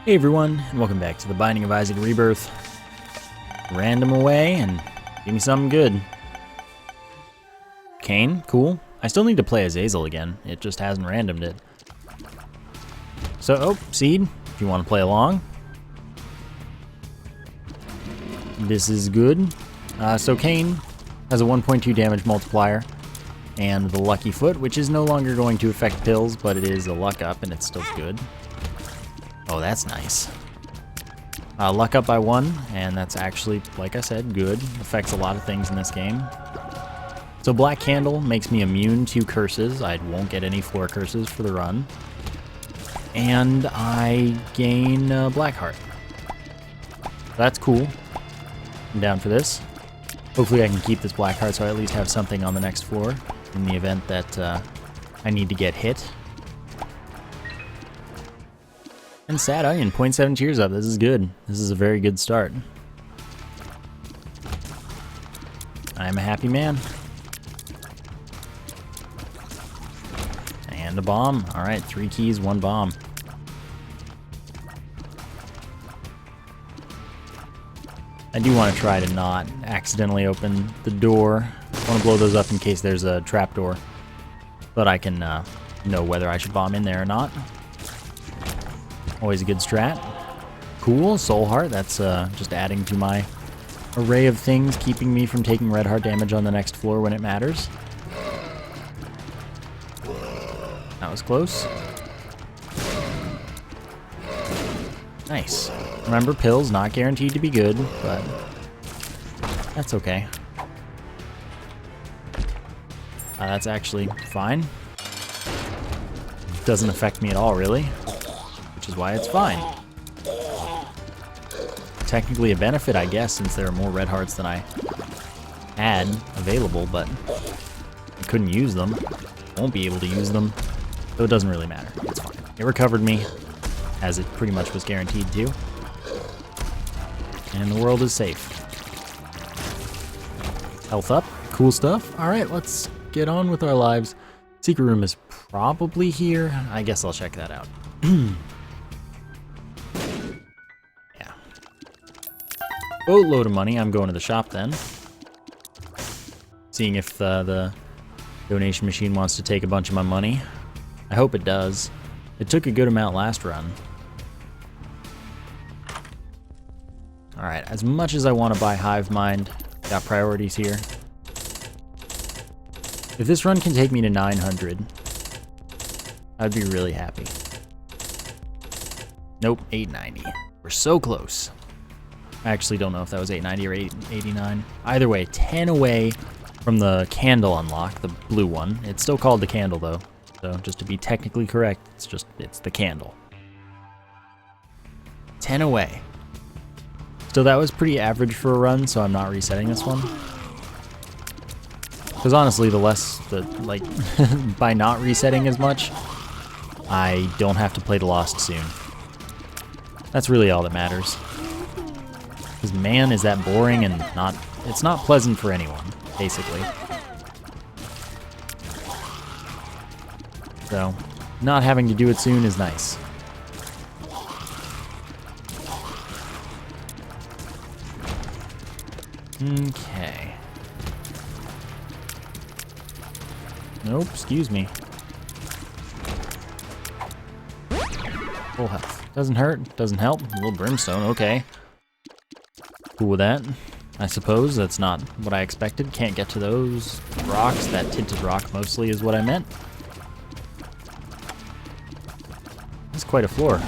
Hey everyone, and welcome back to the Binding of Isaac Rebirth. Random away and give me something good. Cain, cool. I still need to play Azazel again. It just hasn't randomed it. So, oh, Seed, if you want to play along. This is good. So Cain has a 1.2 damage multiplier and the Lucky Foot, which is no longer going to affect pills, but it is a luck up and it's still good. Oh, that's nice. Luck up by 1, and that's actually, like I said, good. Affects a lot of things in this game. So Black Candle makes me immune to curses. I won't get any floor curses for the run. And I gain Black Heart. That's cool. I'm down for this. Hopefully I can keep this Black Heart so I at least have something on the next floor in the event that I need to get hit. And Sad Onion, 0.7 cheers up. This is good. This is a very good start. I'm a happy man. And a bomb. Alright, 3 keys, 1 bomb. I do want to try to not accidentally open the door. I want to blow those up in case there's a trapdoor. But I can know whether I should bomb in there or not. Always a good strat. Cool, Soul Heart, that's just adding to my array of things, keeping me from taking red heart damage on the next floor when it matters. That was close. Nice. Remember, pills not guaranteed to be good, but that's okay. That's actually fine. Doesn't affect me at all, really. Which is why it's fine. Technically a benefit, I guess, since there are more red hearts than I had available, but I couldn't use them. Won't be able to use them, so it doesn't really matter. It's fine. It recovered me, as it pretty much was guaranteed to. And the world is safe. Health up. Cool stuff. Alright, let's get on with our lives. Secret room is probably here. I guess I'll check that out. Boatload of money. I'm going to the shop then. Seeing if the donation machine wants to take a bunch of my money. I hope it does. It took a good amount last run. Alright, as much as I want to buy Hive Mind, got priorities here. If this run can take me to 900, I'd be really happy. Nope, 890. We're so close. I actually don't know if that was 890 or 889. Either way, 10 away from the candle unlock, the blue one. It's still called the candle though, so just to be technically correct, it's the candle. 10 away. Still, that was pretty average for a run, so I'm not resetting this one. Because honestly, by not resetting as much, I don't have to play the Lost soon. That's really all that matters. Because man, is that boring and it's not pleasant for anyone, basically. So, not having to do it soon is nice. Okay. Nope, excuse me. Full health. Doesn't hurt, doesn't help. A little brimstone, okay. Cool with that, I suppose. That's not what I expected. Can't get to those rocks. That tinted rock mostly is what I meant. That's quite a floor.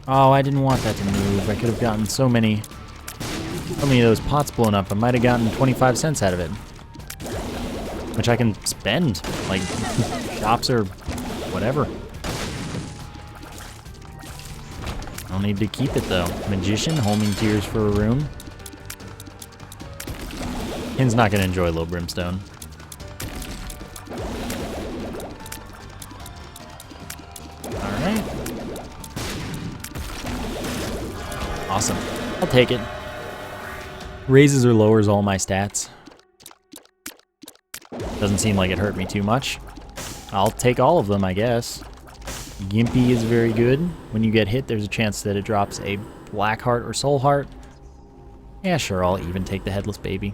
Oh, I didn't want that to move. I could have gotten so many of those pots blown up. I might have gotten 25 cents out of it. Which I can spend, like, shops or whatever. I'll need to keep it though. Magician, homing tears for a room. Hin's not gonna enjoy low brimstone. Alright. Awesome. I'll take it. Raises or lowers all my stats. Doesn't seem like it hurt me too much. I'll take all of them, I guess. Gimpy is very good. When you get hit, there's a chance that it drops a black heart or soul heart. Yeah, sure, I'll even take the headless baby.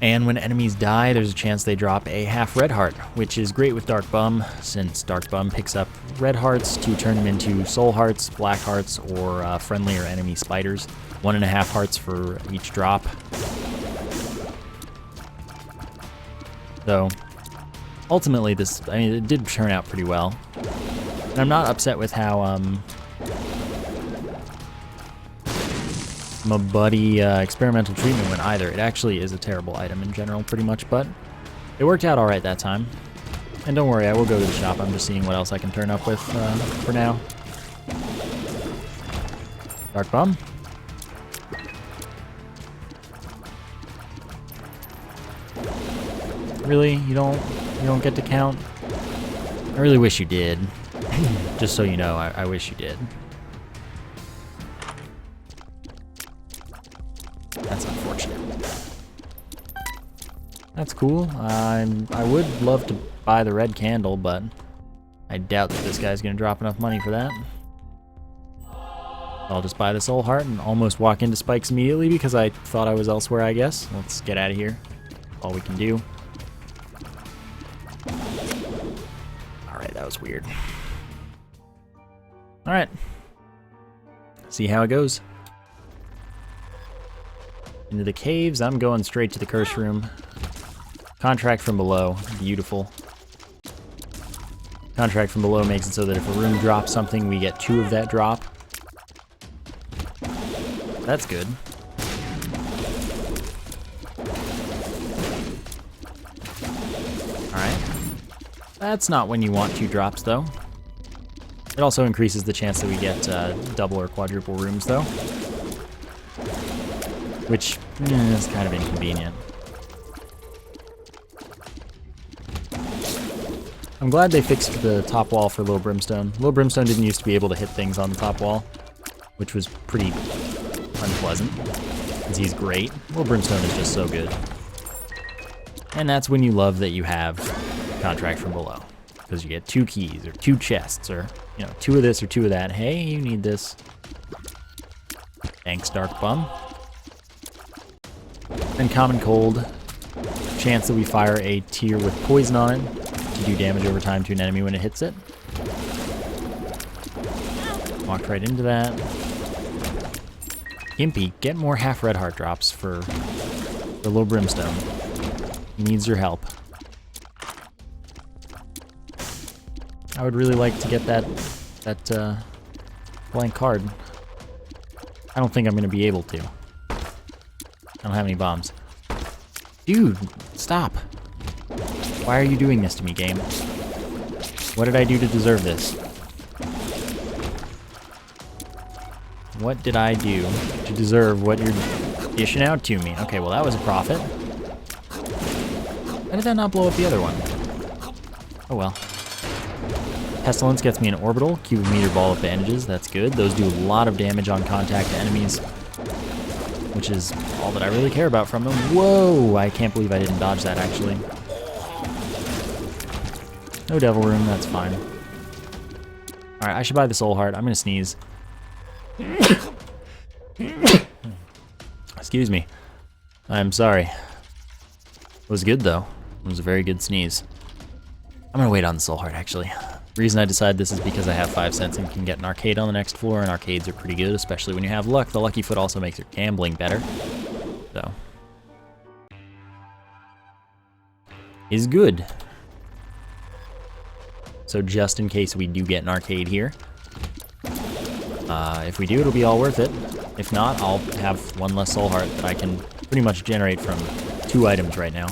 And when enemies die, there's a chance they drop a half red heart, which is great with Dark Bum, since Dark Bum picks up red hearts to turn them into soul hearts, black hearts, or friendly or enemy spiders. 1.5 hearts for each drop. So, ultimately, it did turn out pretty well. And I'm not upset with how, my buddy experimental treatment went either. It actually is a terrible item in general, pretty much, but it worked out alright that time. And don't worry, I will go to the shop. I'm just seeing what else I can turn up with for now. Dark Bum. Really? You don't get to count? I really wish you did. Just so you know, I wish you did. That's unfortunate. That's cool. I would love to buy the red candle, but I doubt that this guy's gonna drop enough money for that. I'll just buy the soul heart and almost walk into spikes immediately because I thought I was elsewhere, I guess. Let's get out of here. All we can do. Alright, that was weird. Alright. See how it goes. Into the caves, I'm going straight to the curse room. Contract from below, beautiful. Contract from below makes it so that if a room drops something, we get 2 of that drop. That's good. Alright. That's not when you want 2 drops, though. It also increases the chance that we get double or quadruple rooms, though. Which is kind of inconvenient. I'm glad they fixed the top wall for Low Brimstone. Low Brimstone didn't used to be able to hit things on the top wall, which was pretty unpleasant, because he's great. Low Brimstone is just so good. And that's when you love that you have Contract from Below, because you get 2 keys, or 2 chests, or, 2 of this or 2 of that. Hey, you need this. Thanks, Dark Bum. And Common Cold, chance that we fire a tier with poison on it to do damage over time to an enemy when it hits it. Walked right into that. Gimpy, get more half red heart drops for the Low Brimstone. He needs your help. I would really like to get that blank card. I don't think I'm going to be able to. I don't have any bombs. Dude, stop. Why are you doing this to me, game? What did I do to deserve this? What did I do to deserve what you're dishing out to me? Okay, well that was a profit. Why did that not blow up the other one? Oh well. Pestilence gets me an orbital. Cubic meter ball of bandages, that's good. Those do a lot of damage on contact to enemies, which is all that I really care about from them. Whoa! I can't believe I didn't dodge that, actually. No Devil Room, that's fine. Alright, I should buy the Soul Heart. I'm gonna sneeze. Excuse me. I'm sorry. It was good, though. It was a very good sneeze. I'm gonna wait on the Soul Heart, actually. The reason I decided this is because I have 5 cents and can get an arcade on the next floor, and arcades are pretty good, especially when you have luck. The Lucky Foot also makes your gambling better. So. Is good. So just in case we do get an arcade here. If we do, it'll be all worth it. If not, I'll have 1 less Soul Heart that I can pretty much generate from 2 items right now.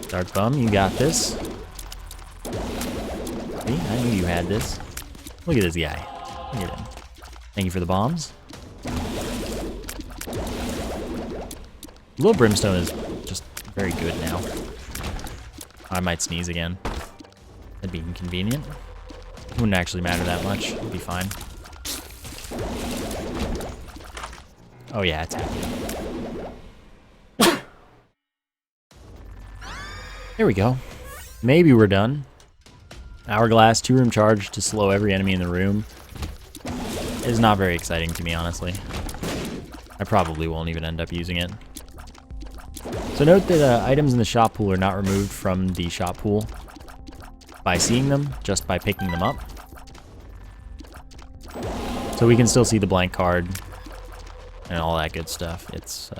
Dark Bum, you got this. See, I knew you had this. Look at this guy. Look at him. Thank you for the bombs. Low Brimstone is just very good now. I might sneeze again. That'd be inconvenient. Wouldn't actually matter that much. It'd be fine. Oh yeah, it's happening. There we go. Maybe we're done. Hourglass, 2-room charge to slow every enemy in the room. Is not very exciting to me, honestly. I probably won't even end up using it. So note that items in the shop pool are not removed from the shop pool by seeing them, just by picking them up. So we can still see the blank card and all that good stuff. It's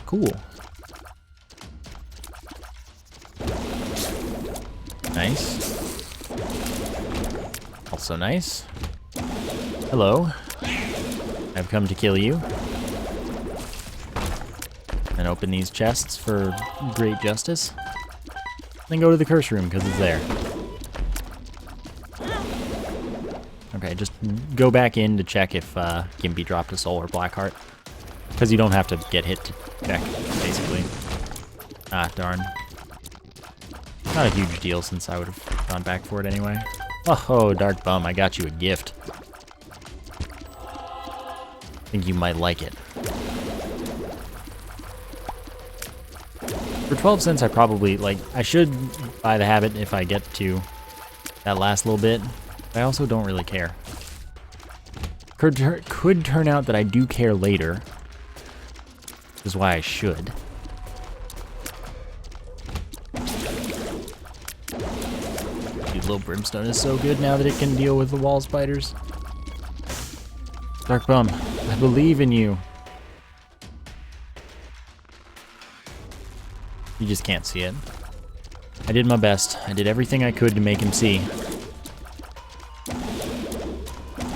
cool. Nice. Also nice. Hello. I've come to kill you. And open these chests for great justice. Then go to the curse room, because it's there. Okay, just go back in to check if Gimpy dropped a soul or Blackheart. Because you don't have to get hit to check, basically. Ah, darn. Not a huge deal, since I would have gone back for it anyway. Oh, Dark Bum, I got you a gift. I think you might like it. For 12 cents, I probably, I should buy the habit if I get to that last little bit. But I also don't really care. Could turn out that I do care later. Which is why I should. Dude, Little Brimstone is so good now that it can deal with the wall spiders. Dark Bum, I believe in you. You just can't see it. I did my best. I did everything I could to make him see.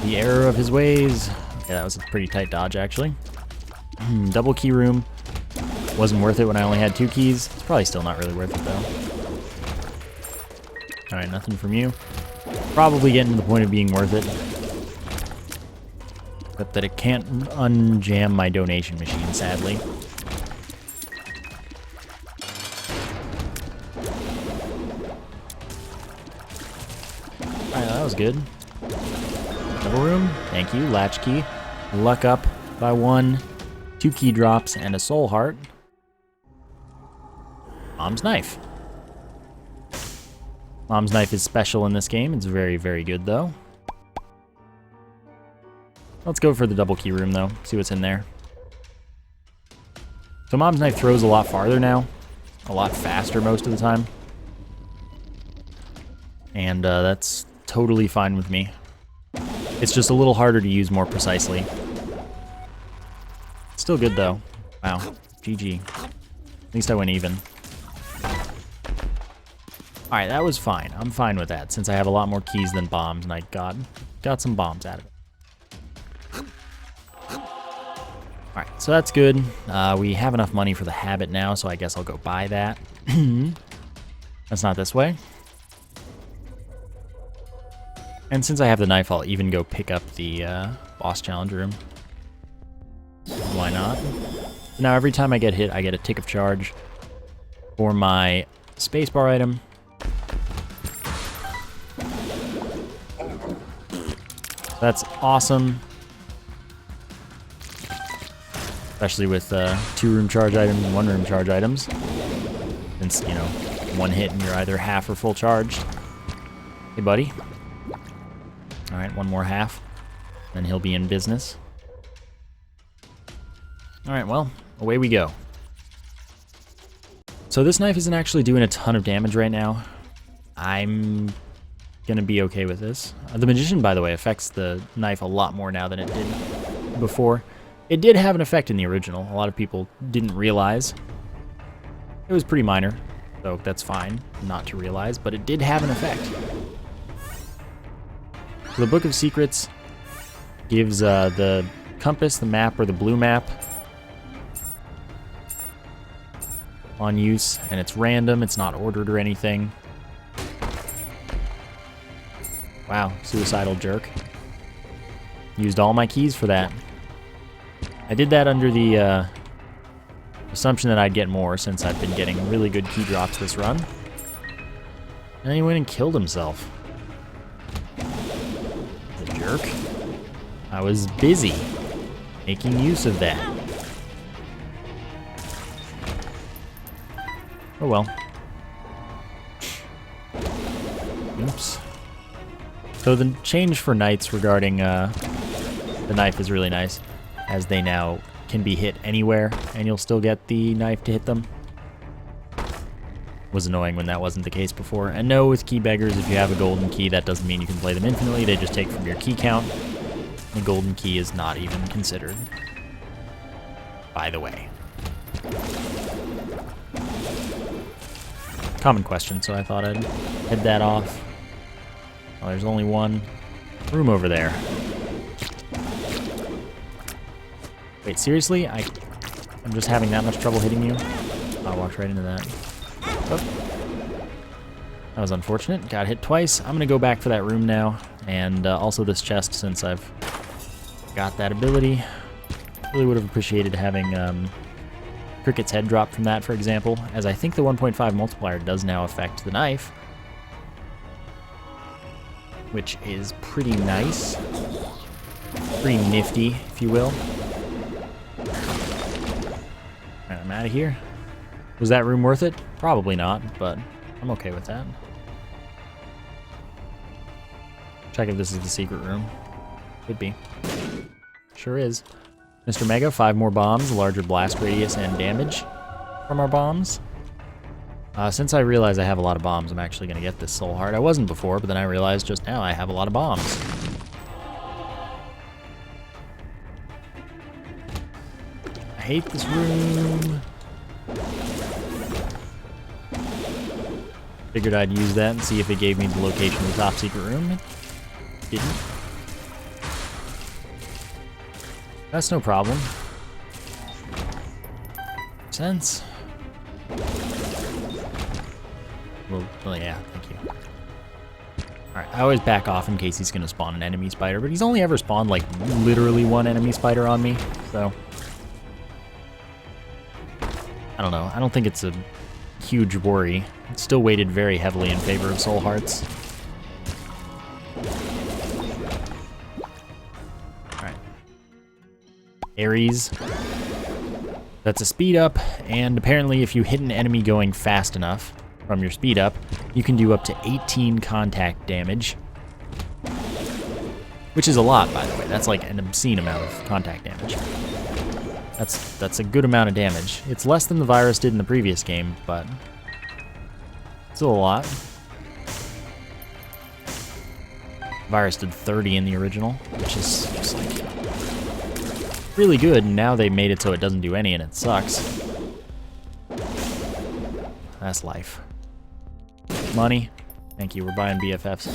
The error of his ways. Okay, that was a pretty tight dodge, actually. Double key room. Wasn't worth it when I only had 2 keys. It's probably still not really worth it, though. Alright, nothing from you. Probably getting to the point of being worth it. Except that it can't unjam my donation machine, sadly. Alright, that was good. Double room, thank you. Latch key. Luck up by 1. 2 key drops and a soul heart. Mom's knife. Mom's knife is special in this game. It's very, very good, though. Let's go for the double key room, though. See what's in there. So Mom's knife throws a lot farther now. A lot faster most of the time. And that's totally fine with me. It's just a little harder to use more precisely. Still good, though. Wow. GG. At least I went even. Alright, that was fine. I'm fine with that, since I have a lot more keys than bombs, and I got some bombs out of it. Alright, so that's good. We have enough money for the habit now, so I guess I'll go buy that. That's not this way. And since I have the knife, I'll even go pick up the boss challenge room. Why not? Now every time I get hit, I get a tick of charge for my spacebar item. That's awesome. Especially with 2-room charge items and 1-room charge items. Since, you know, 1 hit and you're either half or full charged. Hey, buddy. Alright, 1 more half. Then he'll be in business. Alright, well, away we go. So this knife isn't actually doing a ton of damage right now. I'm gonna be okay with this. The Magician, by the way, affects the knife a lot more now than it did before. It did have an effect in the original. A lot of people didn't realize. It was pretty minor, so that's fine not to realize, but it did have an effect. So the Book of Secrets gives the compass, the map, or the blue map on use, and it's random, it's not ordered or anything. Wow, suicidal jerk. Used all my keys for that. I did that under the assumption that I'd get more, since I've been getting really good key drops this run. And then he went and killed himself. The jerk. I was busy making use of that. Oh well. Oops. So the change for knights regarding the knife is really nice, as they now can be hit anywhere, and you'll still get the knife to hit them. Was annoying when that wasn't the case before. And no, with key beggars, if you have a golden key, that doesn't mean you can play them infinitely. They just take from your key count. The golden key is not even considered, by the way. Common question, so I thought I'd head that off. Oh, there's only one room over there. Wait, seriously? I'm just having that much trouble hitting you? I walked right into that. Oh. That was unfortunate. Got hit twice. I'm gonna go back for that room now, and also this chest since I've got that ability. Really would have appreciated having Cricket's head drop from that, for example, as I think the 1.5 multiplier does now affect the knife, which is pretty nice. Pretty nifty, if you will. Alright, I'm out of here. Was that room worth it? Probably not, but I'm okay with that. Check if this is the secret room. Could be. Sure is. Mr. Mega, 5 more bombs, larger blast radius and damage from our bombs. Since I realize I have a lot of bombs, I'm actually going to get this soul heart. I wasn't before, but then I realized just now I have a lot of bombs. I hate this room. Figured I'd use that and see if it gave me the location of the top secret room. It didn't. That's no problem. Makes sense. Well, yeah, thank you. Alright, I always back off in case he's gonna spawn an enemy spider, but he's only ever spawned, like, literally one enemy spider on me, so... I don't know. I don't think it's a huge worry. It's still weighted very heavily in favor of soul hearts. Alright. Ares. That's a speed up, and apparently if you hit an enemy going fast enough from your speed up, you can do up to 18 contact damage. Which is a lot, by the way. That's like an obscene amount of contact damage. That's a good amount of damage. It's less than the virus did in the previous game, but still a lot. Virus did 30 in the original, which is just like really good, and now they made it so it doesn't do any and it sucks. That's life. Money. Thank you, we're buying BFFs.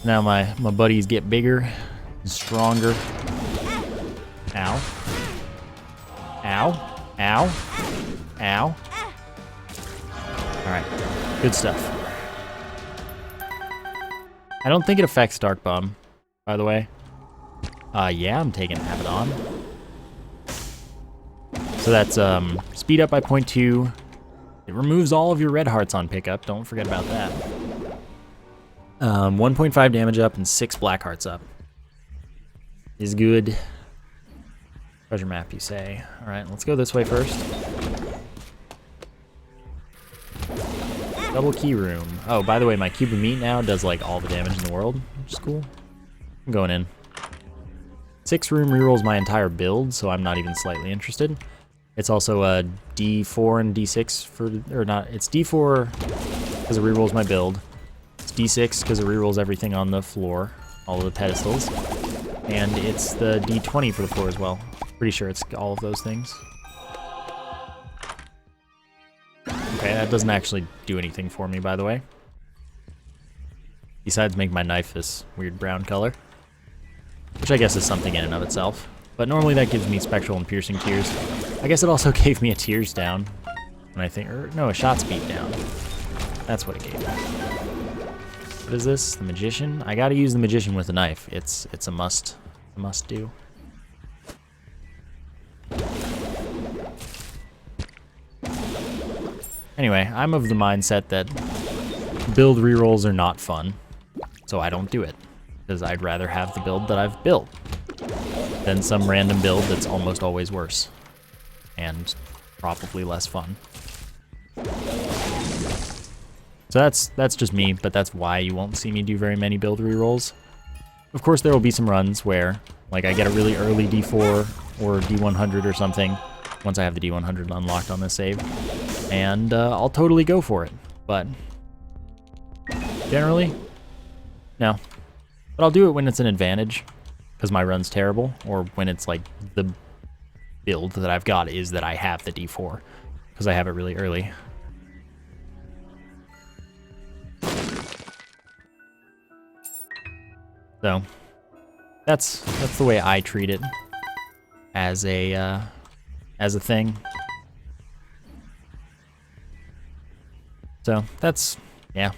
Now my buddies get bigger and stronger. Ow. Ow. Ow. Ow. Alright. Good stuff. I don't think it affects Dark Bomb, by the way. Yeah, I'm taking Abaddon. So that's speed up by 0.2. It removes all of your red hearts on pickup. Don't forget about that. 1.5 damage up and 6 black hearts up. Is good. Treasure map, you say. Alright, let's go this way first. Double key room. Oh, by the way, my cube of meat now does like all the damage in the world, which is cool. I'm going in. 6 room rerolls my entire build, so I'm not even slightly interested. It's also a D4 and D6 for, or not, it's D4 because it rerolls my build. It's D6 because it rerolls everything on the floor, all of the pedestals. And it's the D20 for the floor as well. Pretty sure it's all of those things. Okay, that doesn't actually do anything for me, by the way. Besides make my knife this weird brown color. Which I guess is something in and of itself. But normally that gives me spectral and piercing tears. I guess it also gave me a tears down. And I think, or no, a shot speed down. That's what it gave me. What is this? The magician? I gotta use the magician with a knife. It's a must do. Anyway, I'm of the mindset that build rerolls are not fun, so I don't do it, because I'd rather have the build that I've built than some random build that's almost always worse, and probably less fun. So that's just me, but that's why you won't see me do very many build rerolls. Of course, there will be some runs where, like, I get a really early D4 or D100 or something, once I have the D100 unlocked on this save, and I'll totally go for it. But generally, no. But I'll do it when it's an advantage, because my run's terrible, or when it's like the build that I've got is that I have the D4, because I have it really early. So that's the way I treat it as a thing. So that's, yeah,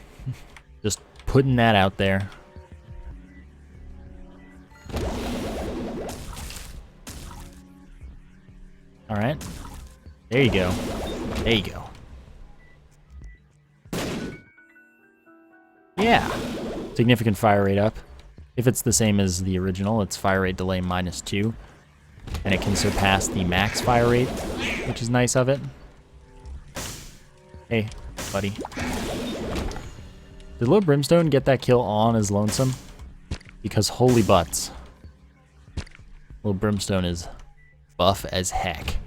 just putting that out there. All right, there you go. There you go. Yeah, significant fire rate up. If it's the same as the original, it's fire rate delay -2, and it can surpass the max fire rate, which is nice of it. Hey, buddy. Did Little Brimstone get that kill on as Lonesome? Because holy butts. Little Brimstone is buff as heck.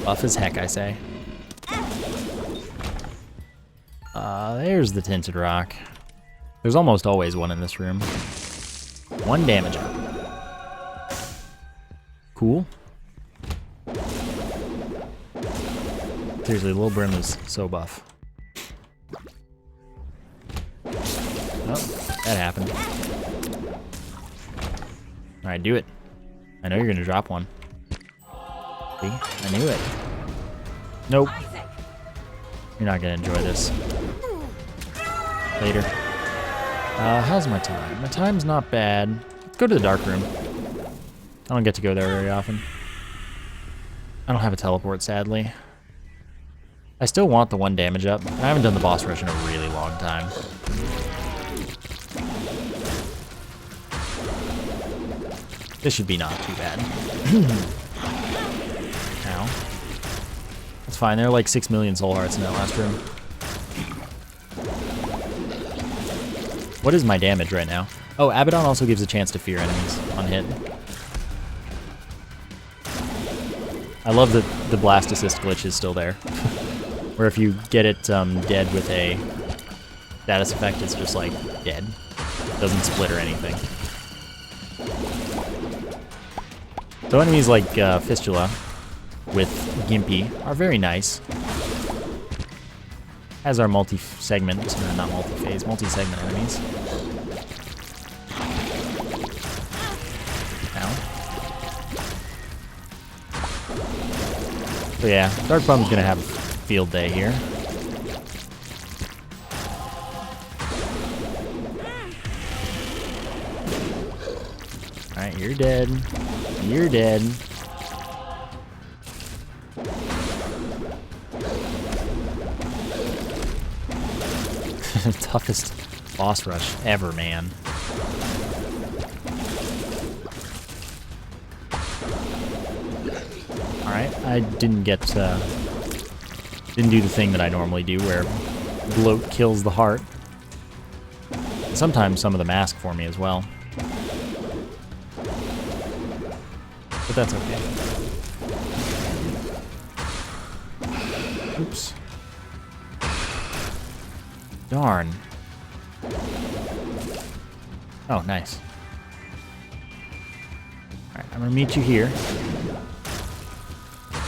Buff as heck, I say. There's the Tinted Rock. There's almost always one in this room. 1 damage up. Cool. Seriously, Little Brim is so buff. Oh, that happened. Alright, do it. I know you're gonna drop one. See? I knew it. Nope. You're not gonna enjoy this. Later. How's my time? My time's not bad. Let's go to the dark room. I don't get to go there very often. I don't have a teleport, sadly. I still want the 1 damage up. I haven't done the boss rush in a really long time. This should be not too bad. Ow. That's fine. There are like 6 million soul hearts in that last room. What is my damage right now? Oh, Abaddon also gives a chance to fear enemies on hit. I love that the blast assist glitch is still there. Where if you get it dead with a status effect, it's just like dead. Doesn't split or anything. So enemies like Fistula with Gimpy are very nice. As are multi-segment, not multi-phase, multi-segment enemies. Ow. So yeah, Dark Bum's gonna have a field day here. Alright, you're dead. You're dead. Toughest boss rush ever, man. Alright, I didn't get, didn't do the thing that I normally do where bloat kills the heart. Sometimes some of them ask for me as well. But that's okay. Oops. Darn. Oh, nice. Alright, I'm gonna meet you here.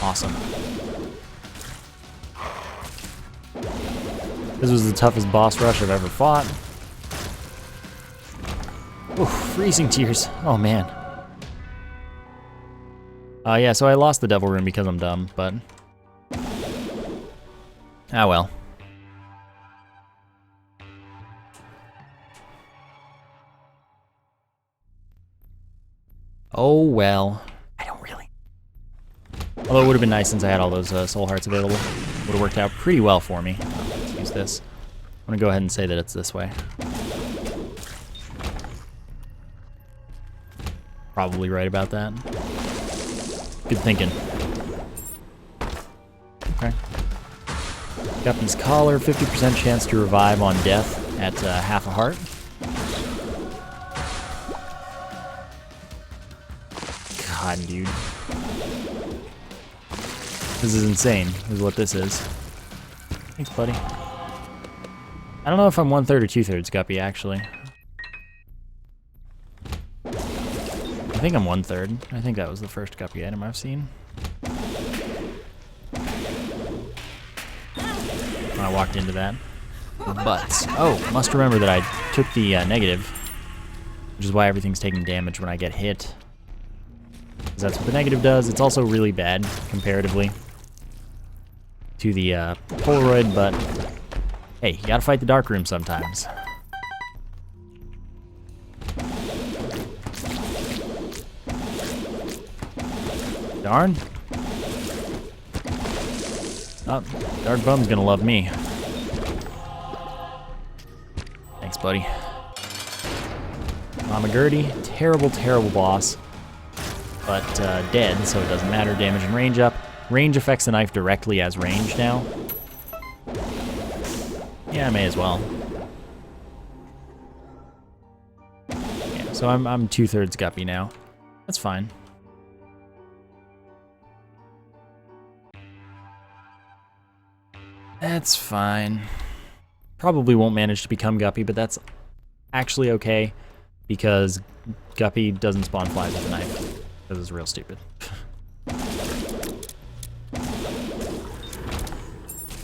Awesome. This was the toughest boss rush I've ever fought. Oof, freezing tears. Oh, man. Yeah, so I lost the Devil Room because I'm dumb, but... ah, well. Oh, well. I don't really. Although it would have been nice since I had all those soul hearts available. Would have worked out pretty well for me. Let's use this. I'm going to go ahead and say that it's this way. Probably right about that. Good thinking. Okay. Guppy's collar, 50% chance to revive on death at half a heart. God, dude. This is insane, is what this is. Thanks, buddy. I don't know if I'm 1/3 or 2/3 Guppy, actually. I think I'm 1/3. I think that was the first Guppy item I've seen. When I walked into that. But, oh, must remember that I took the negative, which is why everything's taking damage when I get hit. Because that's what the negative does. It's also really bad, comparatively, to the Polaroid, but hey, you gotta fight the dark room sometimes. Darn. Oh, Dark Bum's gonna love me. Thanks, buddy. Mama Gertie, terrible, terrible boss. But dead, so it doesn't matter. Damage and range up. Range affects the knife directly as range now. Yeah, I may as well. Yeah, so I'm 2/3 Guppy now. That's fine. That's fine. Probably won't manage to become Guppy, but that's actually okay because Guppy doesn't spawn flies with a knife. This is real stupid.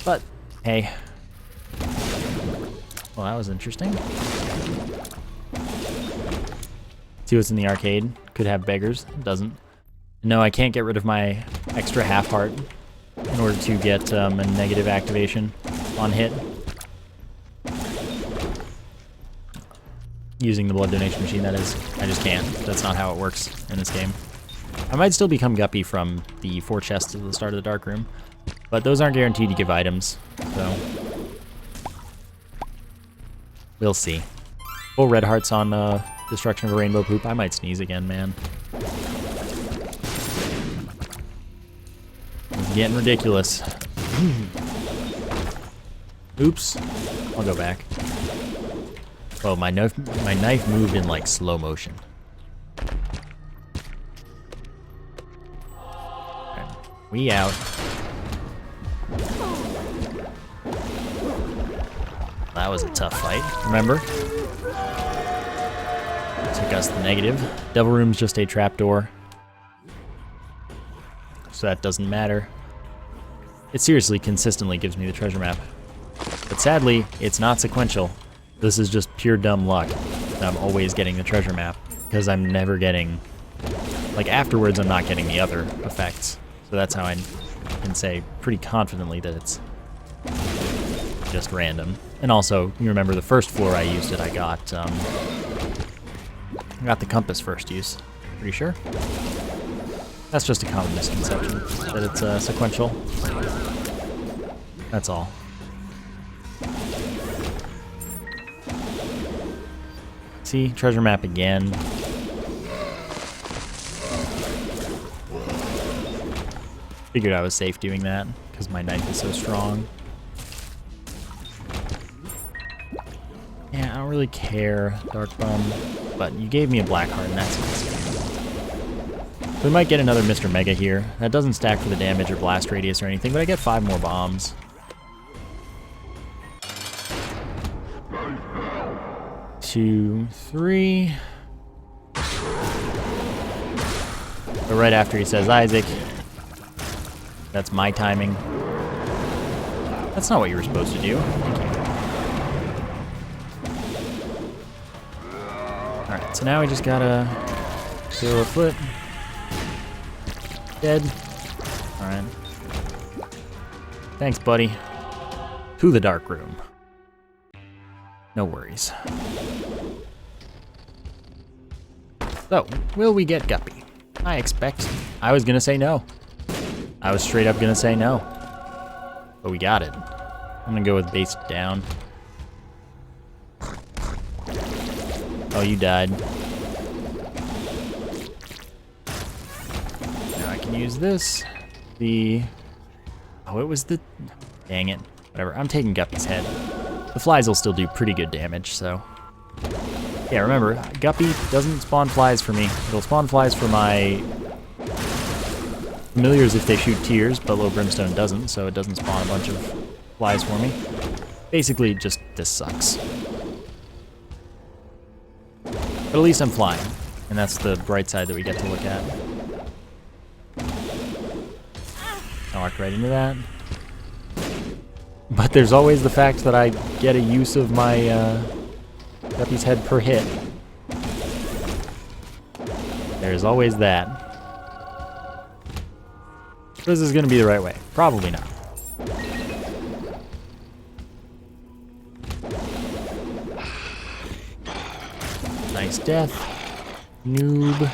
But, hey. Well, that was interesting. See what's in the arcade? Could have beggars. It doesn't. No, I can't get rid of my extra half heart in order to get a negative activation on hit. Using the blood donation machine, that is. I just can't. That's not how it works in this game. I might still become Guppy from the 4 chests at the start of the dark room, but those aren't guaranteed to give items, so we'll see. Full red hearts on destruction of a rainbow poop. I might sneeze again, man. It's getting ridiculous. Oops. I'll go back. Oh, my knife moved in like slow motion. Right, we out. That was a tough fight, remember? Took us the negative. Devil Room's just a trapdoor, so that doesn't matter. It seriously consistently gives me the treasure map. But sadly, it's not sequential. This is just pure dumb luck that I'm always getting the treasure map, because I'm never getting, like afterwards I'm not getting the other effects. So that's how I can say pretty confidently that it's just random. And also, you remember the first floor I used it, I got the compass first use. Pretty sure? That's just a common misconception, that it's sequential. That's all. See, treasure map again. Figured I was safe doing that, because my knife is so strong. Yeah, I don't really care, Dark Bum, but you gave me a black heart, and that's nice. We might get another Mr. Mega here. That doesn't stack for the damage or blast radius or anything, but I get 5 more bombs. 2, 3. But right after he says Isaac, that's my timing. That's not what you were supposed to do. Thank you. Alright, so now we just gotta kill a foot. Dead. Alright. Thanks, buddy. To the dark room. No worries. So, will we get Guppy? I expect. I was gonna say no. I was straight up gonna say no. But we got it. I'm gonna go with base down. Oh, you died. Now I can use this. Oh, Oh, it was the... Dang it. Whatever, I'm taking Guppy's head. The flies will still do pretty good damage, so... Yeah, remember, Guppy doesn't spawn flies for me. It'll spawn flies for my familiars if they shoot tears, but Low Brimstone doesn't, so it doesn't spawn a bunch of flies for me. Basically, just this sucks. But at least I'm flying, and that's the bright side that we get to look at. I walked right into that. But there's always the fact that I get a use of my Guppy's head per hit. There's always that. This is going to be the right way. Probably not. Nice death. Noob.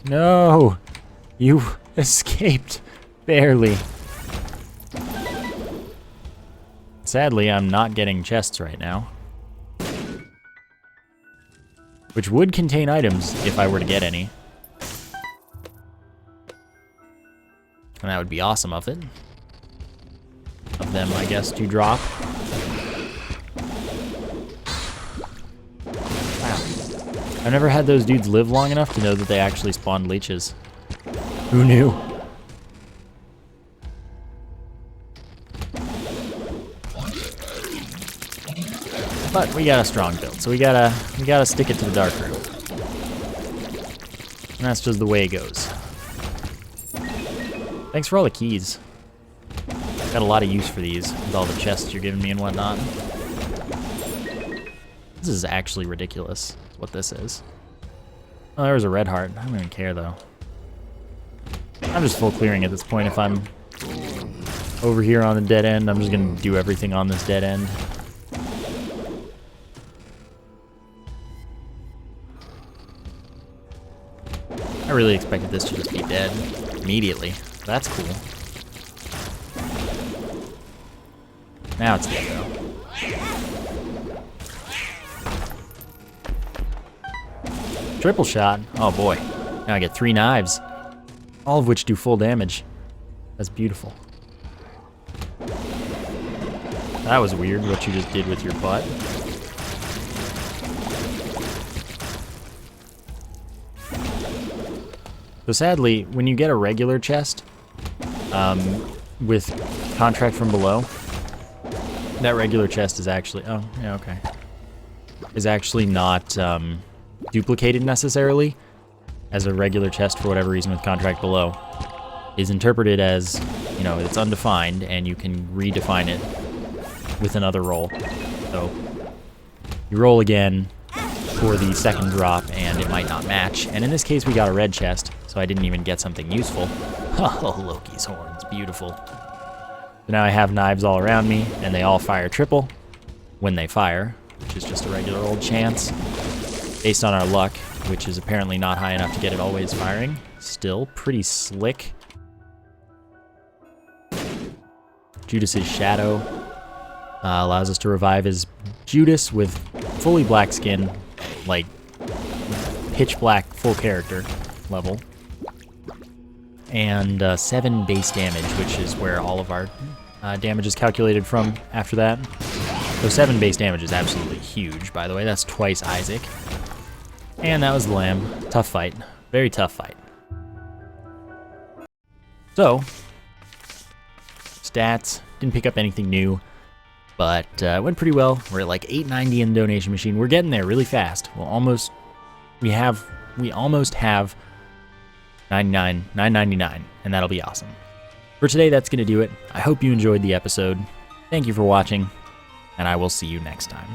No! You escaped. Barely. Sadly, I'm not getting chests right now. Which would contain items if I were to get any. And that would be awesome of it. Of them, I guess, to drop. Wow. I've never had those dudes live long enough to know that they actually spawned leeches. Who knew? But we got a strong build, so we gotta stick it to the dark room. And that's just the way it goes. Thanks for all the keys. Got a lot of use for these with all the chests you're giving me and whatnot. This is actually ridiculous, what this is. Oh, there was a red heart. I don't even care though. I'm just full clearing at this point. If I'm over here on the dead end, I'm just gonna do everything on this dead end. I really expected this to just be dead immediately. That's cool. Now it's dead though. Triple shot. Oh boy. Now I get 3 knives. All of which do full damage. That's beautiful. That was weird what you just did with your butt. So sadly, when you get a regular chest with Contract from Below, that regular chest is actually, oh, yeah, okay, is actually not duplicated necessarily as a regular chest for whatever reason with Contract Below. Is interpreted as, you know, it's undefined and you can redefine it with another roll. So you roll again for the second drop and it might not match. And in this case, we got a red chest, so I didn't even get something useful. Oh, Loki's horns, beautiful. So now I have knives all around me, and they all fire triple when they fire, which is just a regular old chance. Based on our luck, which is apparently not high enough to get it always firing. Still pretty slick. Judas's Shadow allows us to revive as Judas with fully black skin, like pitch black full character level. And 7 base damage, which is where all of our damage is calculated from after that. So 7 base damage is absolutely huge, by the way. That's twice Isaac. And that was the Lamb. Tough fight. Very tough fight. So, stats. Didn't pick up anything new, but it went pretty well. We're at like 890 in the donation machine. We're getting there really fast. We almost have 999, and that'll be awesome. For today, that's going to do it. I hope you enjoyed the episode. Thank you for watching, and I will see you next time.